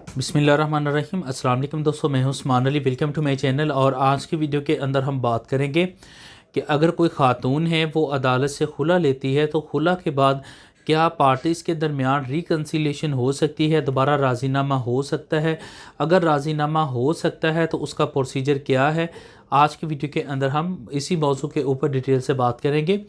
बिस्मिल्लाहिर्रहमानिर्रहीम। अस्सलाम वालेकुम दोस्तों, मैं हूं Usman Ali. Welcome to my channel. और आज की वीडियो के अंदर हम बात करेंगे कि अगर कोई ख़ातून है वो अदालत से खुला लेती है तो खुला के बाद क्या पार्टीज़ के दरमियान रिकन्सिलेशन हो सकती है, दोबारा राज़ीनामा हो सकता है? अगर राज़ीनामा हो सकता है तो उसका प्रोसीजर क्या है? आज की वीडियो के अंदर हम इसी मौजू के ऊपर डिटेल से बात करेंगे।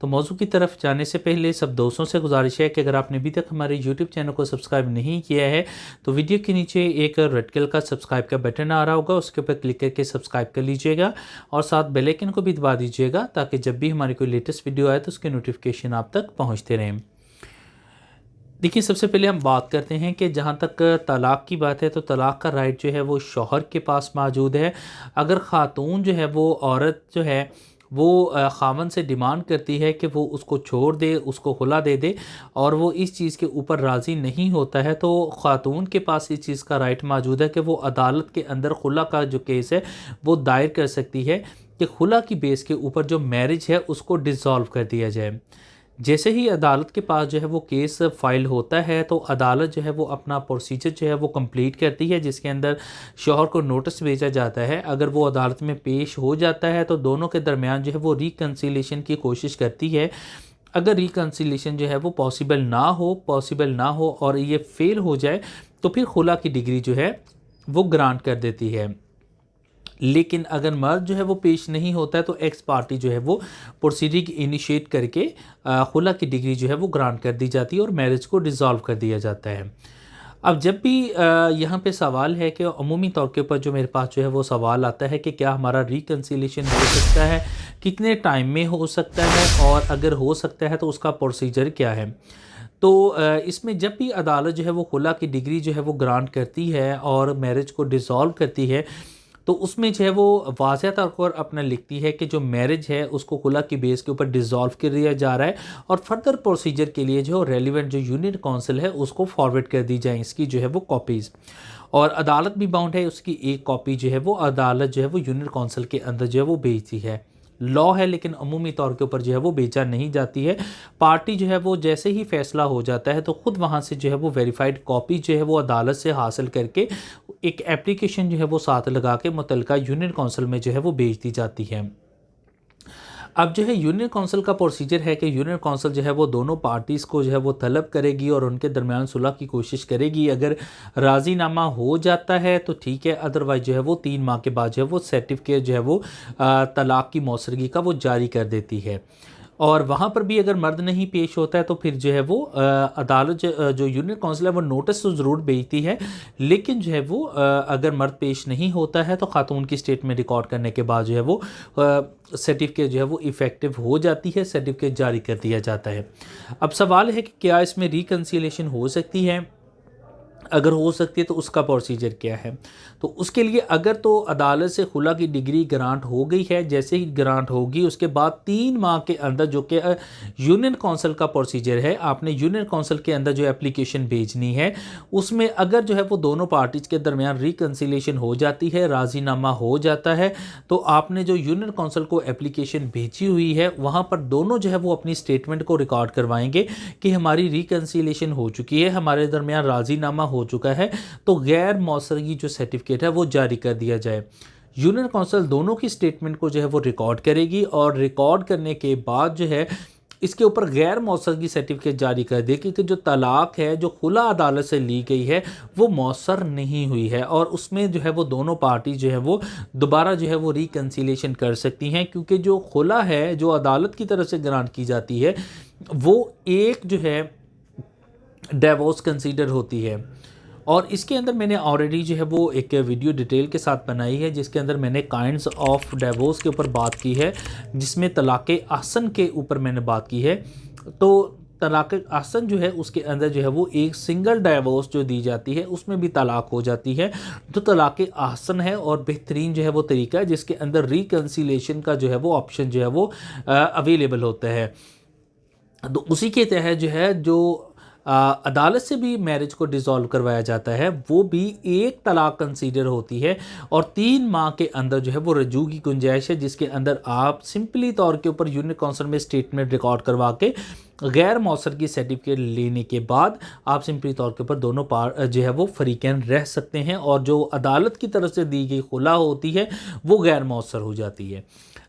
तो मौजू की तरफ जाने से पहले सब दोस्तों से गुजारिश है कि अगर आपने अभी तक हमारे यूट्यूब चैनल को सब्सक्राइब नहीं किया है तो वीडियो के नीचे एक रेड कलर का सब्सक्राइब का बटन आ रहा होगा, उसके ऊपर क्लिक करके सब्सक्राइब कर लीजिएगा और साथ बेल आइकन को भी दबा दीजिएगा ताकि जब भी हमारी कोई लेटेस्ट वीडियो आए तो उसके नोटिफिकेशन आप तक पहुँचते रहें। देखिए, सबसे पहले हम बात करते हैं कि जहाँ तक तलाक़ की बात है तो तलाक़ का राइट जो है वो शौहर के पास मौजूद है। अगर ख़ातून जो है वो औरत जो है वो ख़ावंद से डिमांड करती है कि वो उसको छोड़ दे, उसको खुला दे दे और वो इस चीज़ के ऊपर राज़ी नहीं होता है तो ख़ातून के पास इस चीज़ का राइट मौजूद है कि वो अदालत के अंदर खुला का जो केस है वो दायर कर सकती है कि खुला की बेस के ऊपर जो मैरिज है उसको डिसॉल्व कर दिया जाए। जैसे ही अदालत के पास जो है वो केस फाइल होता है तो अदालत जो है वो अपना प्रोसीजर जो है वो कंप्लीट करती है, जिसके अंदर शौहर को नोटिस भेजा जाता है। अगर वो अदालत में पेश हो जाता है तो दोनों के दरमियान जो है वो रिकन्सिलेशन की कोशिश करती है। अगर रिकन्सिलेशन जो है वो पॉसिबल ना हो और ये फेल हो जाए तो फिर खुला की डिग्री जो है वो ग्रांट कर देती है। लेकिन अगर मर्द जो है वो पेश नहीं होता है तो एक्स पार्टी जो है वो प्रोसीडिंग इनिशिएट करके खुला की डिग्री जो है वो ग्रांट कर दी जाती है और मैरिज को डिसॉल्व कर दिया जाता है। अब जब भी यहाँ पे सवाल है कि अमूमी तौर के ऊपर जो मेरे पास जो है वो सवाल आता है कि क्या हमारा रिकन्सिलेशन हो सकता है, कितने टाइम में हो सकता है और अगर हो सकता है तो उसका प्रोसीजर क्या है। तो इसमें जब भी अदालत जो है वो खुला की डिग्री जो है वो ग्रांट करती है और मैरिज को डिसॉल्व करती है तो उसमें जो है वो वाज़ह तौर पर अपना लिखती है कि जो मैरिज है उसको खुला की बेस के ऊपर डिसॉल्व कर दिया जा रहा है और फर्दर प्रोसीजर के लिए जो रेलिवेंट जो यूनियन काउंसिल है उसको फॉरवर्ड कर दी जाए इसकी जो है वो कॉपीज़। और अदालत भी बाउंड है, उसकी एक कॉपी जो है वो अदालत जो है वो यूनियन काउंसिल के अंदर जो है वो भेजती है। लॉ है लेकिन अमूमी तौर के ऊपर जो है वो बेचा नहीं जाती है। पार्टी जो है वो जैसे ही फैसला हो जाता है तो ख़ुद वहाँ से जो है वो वेरीफाइड कॉपी जो है वो अदालत से हासिल करके एक एप्लीकेशन जो है वो साथ लगा के मुतलका यूनियन काउंसिल में जो है वो भेज दी जाती है। अब जो है यूनियन काउंसिल का प्रोसीजर है कि यूनियन काउंसिल जो है वो दोनों पार्टीज़ को जो है वो तलब करेगी और उनके दरमियान सुलह की कोशिश करेगी। अगर राज़ीनामा हो जाता है तो ठीक है, अदरवाइज जो है वो 3 माह के बाद जो है वो सर्टिफिकेट जो है वो तलाक़ की मौसरगी का वो जारी कर देती है। और वहाँ पर भी अगर मर्द नहीं पेश होता है तो फिर जो है वो अदालत जो यूनियन काउंसिल है वो नोटिस तो ज़रूर भेजती है, लेकिन जो है वो अगर मर्द पेश नहीं होता है तो खातून की स्टेट में रिकॉर्ड करने के बाद जो है वो सर्टिफिकेट जो है वो इफ़ेक्टिव हो जाती है, सर्टिफिकेट जारी कर दिया जाता है। अब सवाल है कि क्या इसमें रिकन्सिलेशन हो सकती है? अगर हो सकती है तो उसका प्रोसीजर क्या है? तो उसके लिए अगर तो अदालत से खुला की डिग्री ग्रांट हो गई है, जैसे ही ग्रांट होगी उसके बाद 3 माह के अंदर जो कि यूनियन काउंसिल का प्रोसीजर है, आपने यूनियन काउंसिल के अंदर जो एप्लीकेशन भेजनी है उसमें अगर जो है वो दोनों पार्टीज़ के दरमियान रिकन्सिलेशन हो जाती है, राज़ीनामा हो जाता है तो आपने जो यूनियन काउंसिल को एप्लीकेशन भेजी हुई है वहाँ पर दोनों जो है वो अपनी स्टेटमेंट को रिकॉर्ड करवाएंगे कि हमारी रिकन्सिलेशन हो चुकी है, हमारे दरमियान राज़ीनामा हो चुका है, तो गैर मौसरगी जो सर्टिफिकेट है वो जारी कर दिया जाए। यूनियन काउंसिल दोनों की स्टेटमेंट को जो है वो रिकॉर्ड करेगी और रिकॉर्ड करने के बाद जो है इसके ऊपर गैर मौसरगी सर्टिफिकेट जारी कर देगी कि जो तलाक है जो खुला अदालत से ली गई है वो मौसर नहीं हुई है और उसमें जो है वो दोनों पार्टी जो है वो दोबारा जो है वो रिकन्सिलेशन कर सकती हैं, क्योंकि जो खुला है जो अदालत की तरफ से ग्रांट की जाती है वो एक जो है डिवोर्स कंसीडर होती है। और इसके अंदर मैंने ऑलरेडी जो है वो एक वीडियो डिटेल के साथ बनाई है जिसके अंदर मैंने काइंड्स ऑफ डिवोर्स के ऊपर बात की है, जिसमें तलाक़ अहसन के ऊपर मैंने बात की है। तो तलाक़ अहसन जो है उसके अंदर जो है वो एक सिंगल डिवोर्स जो दी जाती है उसमें भी तलाक़ हो जाती है। तो तलाक़ अहसन है और बेहतरीन जो है वो तरीका है जिसके अंदर रिकन्सिलेशन का जो है वो ऑप्शन जो है वो अवेलेबल होता है। तो उसी के तहत जो है जो अदालत से भी मैरिज को डिसॉल्व करवाया जाता है, वो भी एक तलाक कंसीडर होती है और 3 माह के अंदर जो है वो रजू की गुंजाइश है, जिसके अंदर आप सिंपली तौर के ऊपर यूनियन काउंसिल में स्टेटमेंट रिकॉर्ड करवा के गैर मौसर की सर्टिफिकेट लेने के बाद आप सिंपली तौर के ऊपर दोनों जो है वो फरीकैन रह सकते हैं और जो अदालत की तरफ से दी गई खुला होती है वो गैर मौसर हो जाती है।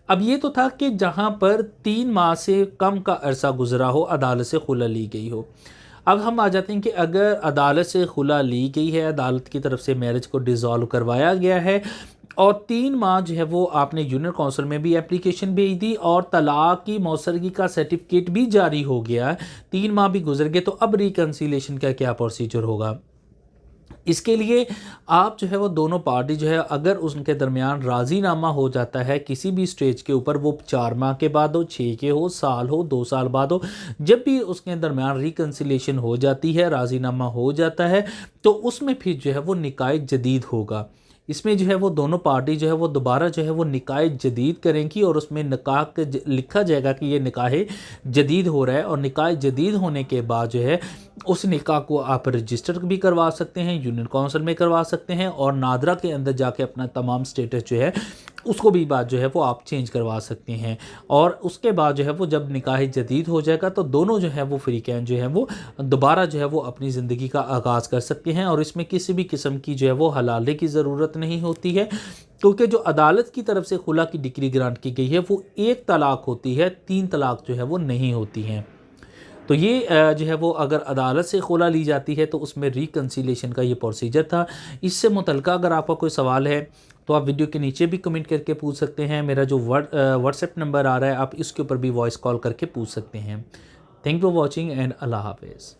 अब ये तो था कि जहाँ पर 3 माह से कम का अरसा गुजरा हो, अदालत से खुला ली गई हो। अब हम आ जाते हैं कि अगर अदालत से खुला ली गई है, अदालत की तरफ से मैरिज को डिसॉल्व करवाया गया है और 3 माह जो है वो आपने यूनियन काउंसिल में भी एप्लीकेशन भेज दी और तलाक की मौसरगी का सर्टिफिकेट भी जारी हो गया, 3 माह भी गुजर गए, तो अब रिकन्सिलेशन का क्या प्रोसीजर होगा? इसके लिए आप जो है वो दोनों पार्टी जो है अगर उनके दरमियान राज़ीनामा हो जाता है किसी भी स्टेज के ऊपर, वो 4 माह के बाद हो, 6 के हो, साल हो, 2 साल बाद हो, जब भी उसके दरमियान रिकन्सिलेशन हो जाती है, राज़ीनामा हो जाता है, तो उसमें फिर जो है वो निकाह जदीद होगा। इसमें जो है वो दोनों पार्टी जो है वो दोबारा जो है वो निकाह जदीद करेंगी और उसमें निकाह लिखा जाएगा कि ये निकाह जदीद हो रहा है और निकाह जदीद होने के बाद जो है उस निकाह को आप रजिस्टर भी करवा सकते हैं, यूनियन काउंसिल में करवा सकते हैं और नादरा के अंदर जाके अपना तमाम स्टेटस जो है उसको भी बात जो है वो आप चेंज करवा सकते हैं। और उसके बाद जो है वो जब निकाह जदीद हो जाएगा तो दोनों जो है वो फरीकैन जो है वो दोबारा जो है वो अपनी ज़िंदगी का आगाज़ कर सकते हैं और इसमें किसी भी किस्म की जो है वो हलाले की ज़रूरत नहीं होती है, क्योंकि जो अदालत की तरफ से खुला की डिक्री ग्रांट की गई है वो 1 तलाक होती है, 3 तलाक जो है वो नहीं होती हैं। तो ये जो है वो अगर अदालत से खुला ली जाती है तो उसमें रिकन्सिलेशन का ये प्रोसीजर था। इससे मुतल्लिका अगर आपका कोई सवाल है तो आप वीडियो के नीचे भी कमेंट करके पूछ सकते हैं। मेरा जो व्हाट्सएप नंबर आ रहा है आप इसके ऊपर भी वॉइस कॉल करके पूछ सकते हैं। Thank you for watching and अल्लाह हाफिज़।